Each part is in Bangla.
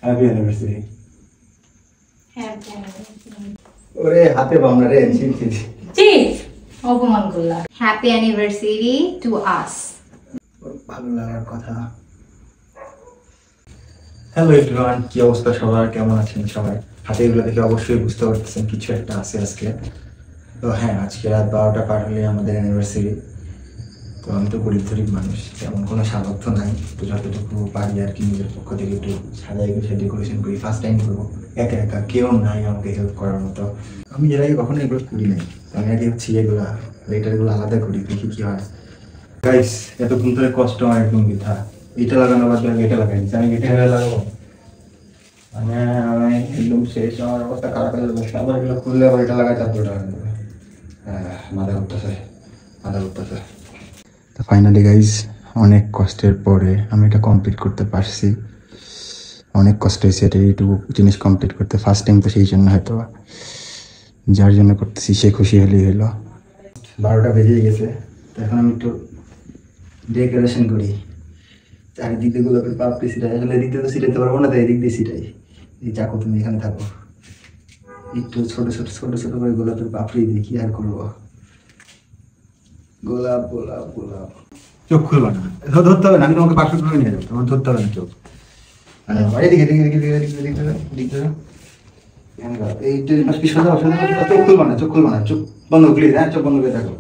Happy anniversary. Happy anniversary. ওরে হাতে বামরা রে চিনছি। চিজ অপমান করলা। হ্যাপি অ্যানিভার্সারি টু আস। ভালো লাগার কথা। হ্যালো এভরিওয়ান, কি অবস্থা সবার, কেমন আছেন সবাই? হাতে এগুলো দেখে অবশ্যই বুঝতে পারতেছেন কিছু একটা আছে আজকে। তো হ্যাঁ, আজকে রাত 12টা পার হলে আমাদের অ্যানিভার্সারি। তো আমি তো গরিব মানুষ, তেমন কোনো সামর্থ্য নাই, তো যতটুকু পারি আর কি নিজের পক্ষ থেকে একটু সাজাই গুছিয়ে ডেকোরেশন করি। ফার্স্ট টাইম করবো একা একা, কেউ নাই আমাকে হেল্প করার মতো। আমি এর আগে কখনো এগুলো করি নাই, আমি আগে হচ্ছে এগুলো আলাদা করি, দেখি কি হয়। গাইস, এতক্ষণ ধরে কষ্ট আমার একদম বৃথা। এটা লাগানো বাদ দিয়ে এটা লাগাই আমি এটা লাগাবো, মানে আমি একদম শেষ, আমার অবস্থা খারাপ হয়ে যাবে। আবার এগুলো খুললে আবার এটা লাগাই 400 টাকা দেবে। মাথা উঠতেছে। তো ফাইনালি গাইজ, অনেক কষ্টের পরে আমি এটা কমপ্লিট করতে পারছি। অনেক কষ্ট হয়েছে এটা এইটুকু জিনিস কমপ্লিট করতে। ফার্স্ট টাইম তো সেই জন্য হয়তো যার জন্য করতেছি সে খুশি হলেই হলো। 12টা বেজে গেছে, তো এখন আমি একটু ডেকোরেশন করি। চারিদিকে গোলাপের পাপড়ি ছিটাই, আসলে এদিক দিয়ে তো ছিটাইতে পারবো না, তাই এদিক দিয়ে ছিটাই। এই চাকু, তুমি এখানে থাকো, একটু ছোট করে গোলাপের পাপড়ি দিয়ে কি আর করবো। গোলাপ। চোখ খুলবা না, ধরতে হবে না, আমি তোমাকে পাশে করে নিয়ে যাবো, তোমার ধরতে হবে না চোখ। এদিকে চোখ খুলবা না, চোখ বন্ধ প্লিজ। হ্যাঁ, চোখ বন্ধ করে থাকো,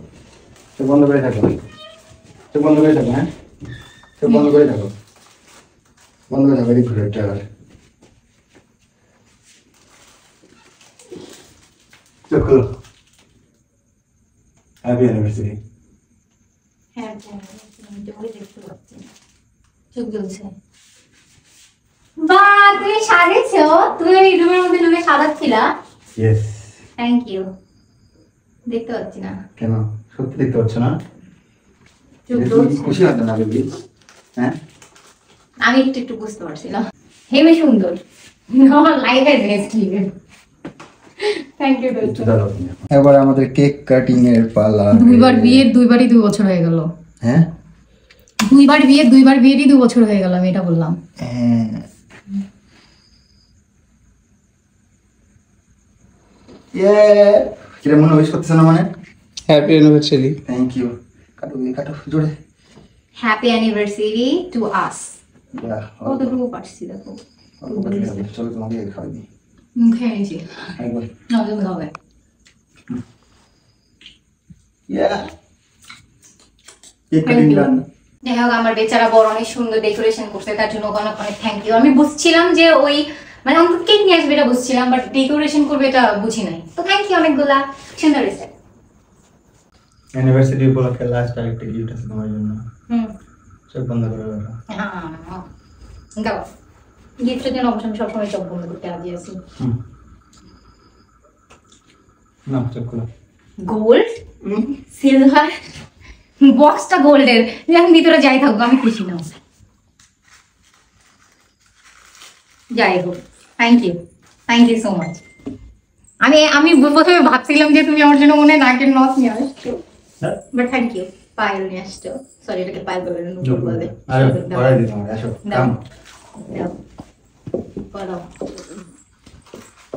হ্যাঁ চোখ বন্ধ করে থাকো, হ্যাঁ চোখ বন্ধ করে থাকো, ভেরি গুড। এটা চোখ খুলো। Happy anniversary. Happy anniversary. দেখতে পাচ্ছি চোখ জ্বলছে। বা তুমি সাজেছো, তুমি ওই রুমের মধ্যে ঢুকে সাজাচ্ছিলা। Yes, thank you. দেখতে পাচ্ছি না কেন? সত্যি দেখতে পাচ্ছ না? চোখ জ্বলছে। খুশি হতো না বেবি? হ্যাঁ, আমি একটু বুঝতে পারছিলাম। হেবি সুন্দর, আমার লাইফে বেস্ট লিভেন। Thank you. এবার আমাদের কেক কাটিং এর পালা। দুইবারই 2 বছর হয়ে গেল। হ্যাঁ, দুইবার বিয়েরই 2 বছর হয়ে গেল, আমি এটা বললাম। হ্যাঁ, কিরে মনে উইশ করতেছ না? মানে হ্যাপি অ্যানিভার্সারি। Thank you. কাটো জোরে। Happy anniversary to us. কতটুকু পারছি দেখো। চলো তোমাকে খাওয়াই দিই। মুখে এনেছি না, তুমি হবে। যাই হোক, আমার বেচারা বড় অনেক সুন্দর ডেকোরেশন করছে, তার জন্য অনেক অনেক থ্যাংক ইউ। আমি বুঝছিলাম যে ওই মানে অন্তত কেক নিয়ে আসবে এটা বুঝছিলাম, বাট ডেকোরেশন করবে এটা বুঝি নাই। তো থ্যাংক ইউ অনেকগুলা, সুন্দর হয়েছে। অ্যানিভার্সারি উপলক্ষে লাস্ট আরেকটা গিফট আছে তোমার জন্য। চোখ বন্ধ করে রাখো। দাও গিফটের জন্য অবশ্য আমি সবসময় চোখ বন্ধ করতে রাজি আছি। না, চোখ খোলো। গোল্ড, সিলভার, বক্সটা গোল্ডের, এখন ভিতরে যাই থাকবো আমি খুশি না। যাই হোক, থ্যাংক ইউ সো মাচ। আমি প্রথমে ভাবছিলাম যে তুমি আমার জন্য মনে হয় নাকের নথ নিয়ে আসছো, বাট থ্যাংক ইউ। পায়েল নিয়ে আসছো, সরি এটাকে পায়েল বলে না, নুপুর বলে।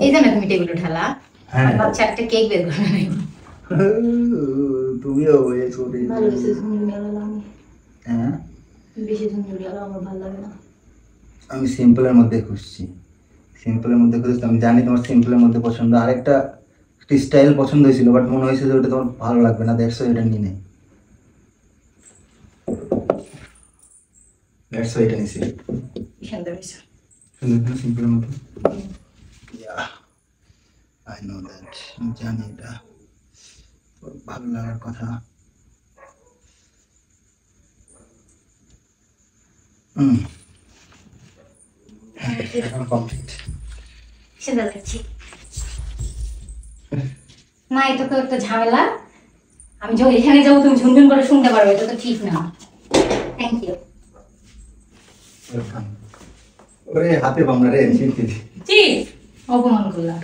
এই জন্য তুমি টেবিলে ঢালা। বাচ্চা একটা কেক বের করে নাই। তুমিও ভালো হয়েছে, ঝুমঝুমি আলো। হ্যাঁ, বেশি ঝুমঝুমি আলো আমার ভালো লাগে না। আমি সিম্পলের মধ্যে খুঁজছি। আমি জানি তোমার সিম্পলের মধ্যে পছন্দ। আরেকটা স্টাইল পছন্দ হয়েছিল, বাট মনে হয়েছে যে ওটা তোমার ভালো লাগবে না, দ্যাটস ওয়াই এটা নিয়ে নেই। দ্যাটস ওয়াই এটা নিছি। সুন্দর হয়েছে। সিম্পলের মধ্যে। আই নো দ্যাট, আমি জানি এটা ভালো লাগার কথা। এখন কমপ্লিট। সুন্দর লাগছে না? এটা তো একটা ঝামেলা। আমি যখন এখানে যাবো তুমি ঝুনঝুন করে শুনতে পারবে, এটা তো ঠিক না। Thank you. ওরে হাতে বামরা রে চিনতে অপমান করলাম।